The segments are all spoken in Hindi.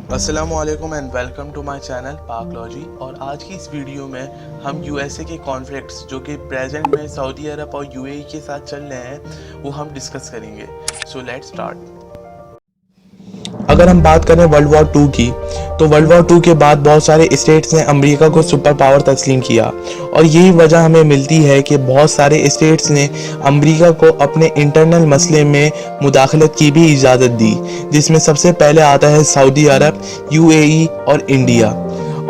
अस्सलामुअलैकुम and welcome to my channel पाकलॉजी। और आज की इस वीडियो में हम यूएसए के कॉन्फ्लिक्ट्स जो कि प्रेजेंट में सऊदी अरब और यूएई के साथ चल रहे हैं वो हम डिस्कस करेंगे। So let's start. अगर हम बात करें वर्ल्ड वॉर 2 की, तो वर्ल्ड वॉर 2 के बाद बहुत सारे स्टेट्स ने अमेरिका को सुपर पावर तस्लीम किया और यही वजह हमें मिलती है कि बहुत सारे स्टेट्स ने अमेरिका को अपने इंटरनल मसले में मुदाखलत की भी इजाज़त दी, जिसमें सबसे पहले आता है सऊदी अरब, यूएई और इंडिया।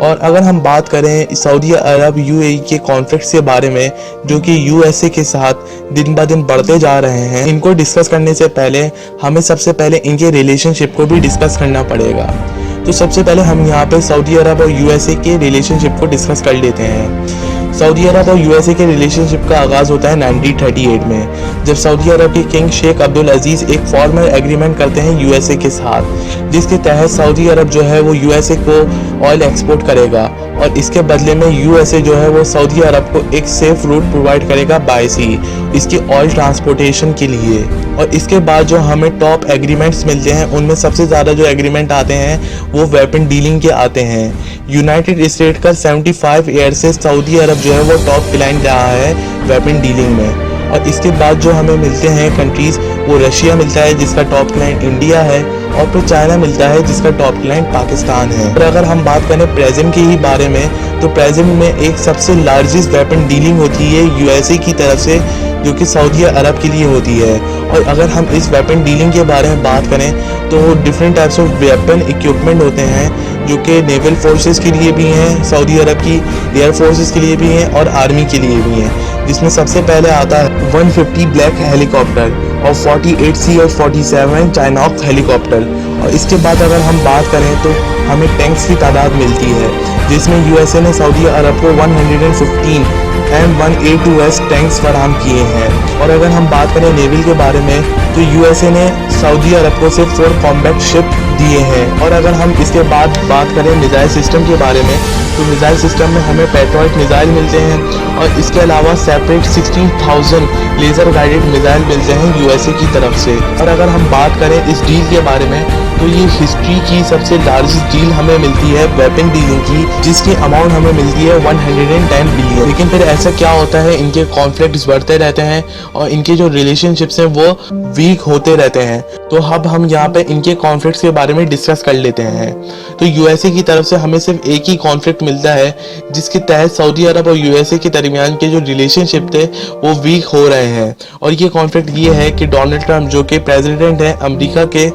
और अगर हम बात करें सऊदी अरब यूएई के कॉन्फ्लिक्ट के बारे में जो कि यूएसए के साथ दिन ब दिन बढ़ते जा रहे हैं, इनको डिस्कस करने से पहले हमें सबसे पहले इनके रिलेशनशिप को भी डिस्कस करना पड़ेगा। तो सबसे पहले हम यहाँ पे सऊदी अरब और यूएसए के रिलेशनशिप को डिस्कस कर लेते हैं। सऊदी अरब और यूएसए के रिलेशनशिप का आगाज़ होता है 1938 में, जब सऊदी अरब के किंग शेख अब्दुल अजीज़ एक फॉर्मल एग्रीमेंट करते हैं यूएसए के साथ, जिसके तहत सऊदी अरब जो है वो यूएसए को ऑयल एक्सपोर्ट करेगा और इसके बदले में यूएसए जो है वो सऊदी अरब को एक सेफ रूट प्रोवाइड करेगा बाय सी इसकी ऑयल ट्रांसपोर्टेशन के लिए। और इसके बाद जो हमें टॉप एग्रीमेंट्स मिलते हैं उनमें सबसे ज़्यादा जो एग्रीमेंट आते हैं वो वेपन डीलिंग के आते हैं। यूनाइटेड स्टेट का 75 ईयर से सऊदी अरब जो है वो टॉप क्लाइंट रहा है वेपन डीलिंग में। और इसके बाद जो हमें मिलते हैं कंट्रीज़, वो रशिया मिलता है जिसका टॉप क्लाइंट इंडिया है, और फिर चाइना मिलता है जिसका टॉप क्लाइंट पाकिस्तान है। और अगर हम बात करें प्रेजेंट के ही बारे में, तो प्रेजेंट में एक सबसे लार्जेस्ट वेपन डीलिंग होती है यूएसए की तरफ से जो कि सऊदी अरब के लिए होती है। और अगर हम इस वेपन डीलिंग के बारे में बात करें तो different types of weapon equipment होते हैं जो कि नेवल फोर्सेस के लिए भी हैं, सऊदी अरब की एयर फोर्सेस के लिए भी हैं और आर्मी के लिए भी हैं, जिसमें सबसे पहले आता है 150 ब्लैक हेलीकॉप्टर और 48 सी और 47 चाइनॉक हेलीकॉप्टर। और इसके बाद अगर हम बात करें तो हमें टैंक्स की तादाद मिलती है, जिसमें यूएसए ने सऊदी अरब को 115 M1A2S टैंक्स फराहम किए हैं। और अगर हम बात करें नेवल के बारे में तो यूएसए ने सऊदी अरब को सिर्फ 4 कॉम्बैट शिप दिए हैं। और अगर हम इसके बाद बात करें मिसाइल सिस्टम के बारे में तो मिसाइल सिस्टम में हमें पैट्रियट मिसाइल मिलते हैं और इसके अलावा सेपरेट 16,000 लेज़र गाइडेड मिसाइल मिलते हैं यूएसए की तरफ से। और अगर हम बात करें इस डील के बारे में तो ये हिस्ट्री की सबसे लार्जेस्ट डील हमें मिलती है वेपन डीलिंग की, जिसकी अमाउंट हमें मिलती है 110 बिलियन। लेकिन फिर ऐसा क्या होता है, इनके कॉन्फ्लिक्ट्स बढ़ते रहते हैं और इनके जो रिलेशनशिप्स हैं वो वीक होते रहते हैं। तो अब हम यहाँ पे इनके कॉन्फ्लिक्ट्स के बारे में डिस्कस कर लेते हैं। तो यूएसए की तरफ से हमें सिर्फ एक ही कॉन्फ्लिक्ट मिलता है जिसके तहत सऊदी अरब और यूएसए के दरमियान के जो रिलेशनशिप थे वो वीक हो रहे हैं। और ये कॉन्फ्लिक्ट ये है कि डोनाल्ड ट्रंप जो कि प्रेसिडेंट हैं अमेरिका के,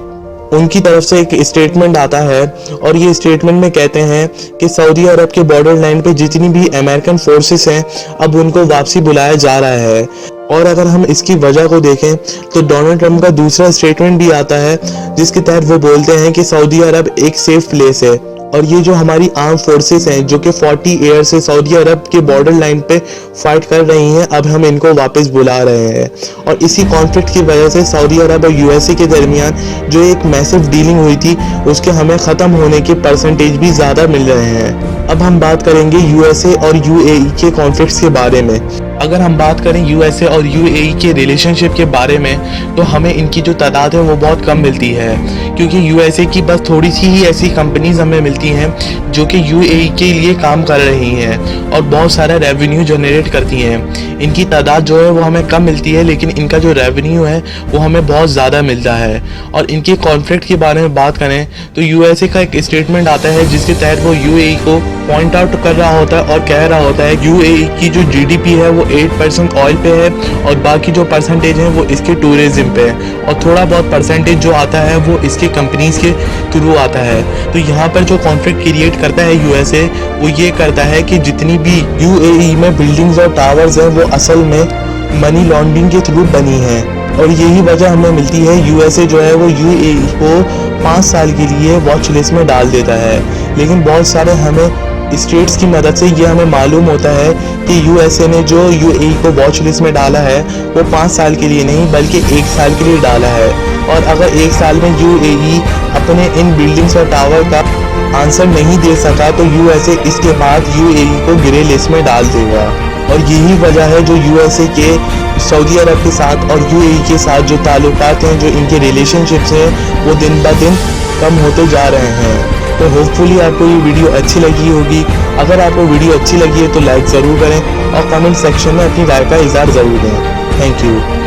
उनकी तरफ से एक स्टेटमेंट आता है और ये स्टेटमेंट में कहते हैं कि सऊदी अरब के बॉर्डर लाइन पे जितनी भी अमेरिकन फोर्सेस हैं अब उनको वापसी बुलाया जा रहा है। और अगर हम इसकी वजह को देखें तो डोनाल्ड ट्रंप का दूसरा स्टेटमेंट भी आता है जिसके तहत वो बोलते हैं कि सऊदी अरब एक सेफ प्लेस है और ये जो हमारी आर्म फोर्सेस हैं जो कि 40 ईयर से सऊदी अरब के बॉर्डर लाइन पे फाइट कर रही हैं, अब हम इनको वापस बुला रहे हैं। और इसी कॉन्फ्लिक्ट की वजह से सऊदी अरब और यूएसए के दरमियान जो एक मैसिव डीलिंग हुई थी उसके हमें ख़त्म होने के परसेंटेज भी ज़्यादा मिल रहे हैं। अब हम बात करेंगे यूएसए और यूएई के कॉन्फ्लिक्ट्स के बारे में। अगर हम बात करें यूएसए और यूएई के रिलेशनशिप के बारे में तो हमें इनकी जो तादाद है वो बहुत कम मिलती है, क्योंकि यूएसए की बस थोड़ी सी ही ऐसी कंपनीज हमें मिलती हैं जो कि यूएई के लिए काम कर रही हैं और बहुत सारा रेवेन्यू जनरेट करती हैं। इनकी तादाद जो है वो हमें कम मिलती है, लेकिन इनका जो रेवेन्यू है वो हमें बहुत ज़्यादा मिलता है। और इनके कॉन्फ्लिक्ट के बारे में बात करें तो यूएसए का एक स्टेटमेंट आता है जिसके तहत वो यूएई को पॉइंट आउट कर रहा होता है और कह रहा होता है यूएई की जो जीडीपी है वो 8% ऑयल पे है और बाकी जो परसेंटेज है वो इसके टूरिज्म पे है और थोड़ा बहुत परसेंटेज जो आता है वो इसके कंपनीज के थ्रू आता है। तो यहाँ पर जो कॉन्फ्लिक्ट क्रिएट करता है यूएसए वो ये करता है कि जितनी भी यूएई में बिल्डिंग्स और टावर्स हैं वो असल में मनी लॉन्ड्रिंग के थ्रू बनी है। और यही वजह हमें मिलती है यूएसए जो है वो यूएई को 5 साल के लिए वॉच लिस्ट में डाल देता है। लेकिन बहुत सारे हमें स्टेट्स की मदद से ये हमें मालूम होता है कि यूएसए ने जो यूएई को वॉच लिस्ट में डाला है वो 5 साल के लिए नहीं बल्कि 1 साल के लिए डाला है। और अगर 1 साल में यूएई अपने इन बिल्डिंग्स और टावर का आंसर नहीं दे सका तो यूएसए इसके बाद यूएई को ग्रे लिस्ट में डाल देगा। और यही वजह है जो यूएसए के सऊदी अरब के साथ और यूएई के साथ जो ताल्लुकात हैं, जो इनके रिलेशनशिप्स हैं वो दिन ब दिन कम होते जा रहे हैं। तो होपफुली आपको ये वीडियो अच्छी लगी होगी। अगर आपको वीडियो अच्छी लगी है तो लाइक ज़रूर करें और कमेंट सेक्शन में अपनी राय का इज़हार ज़रूर दें। Thank you.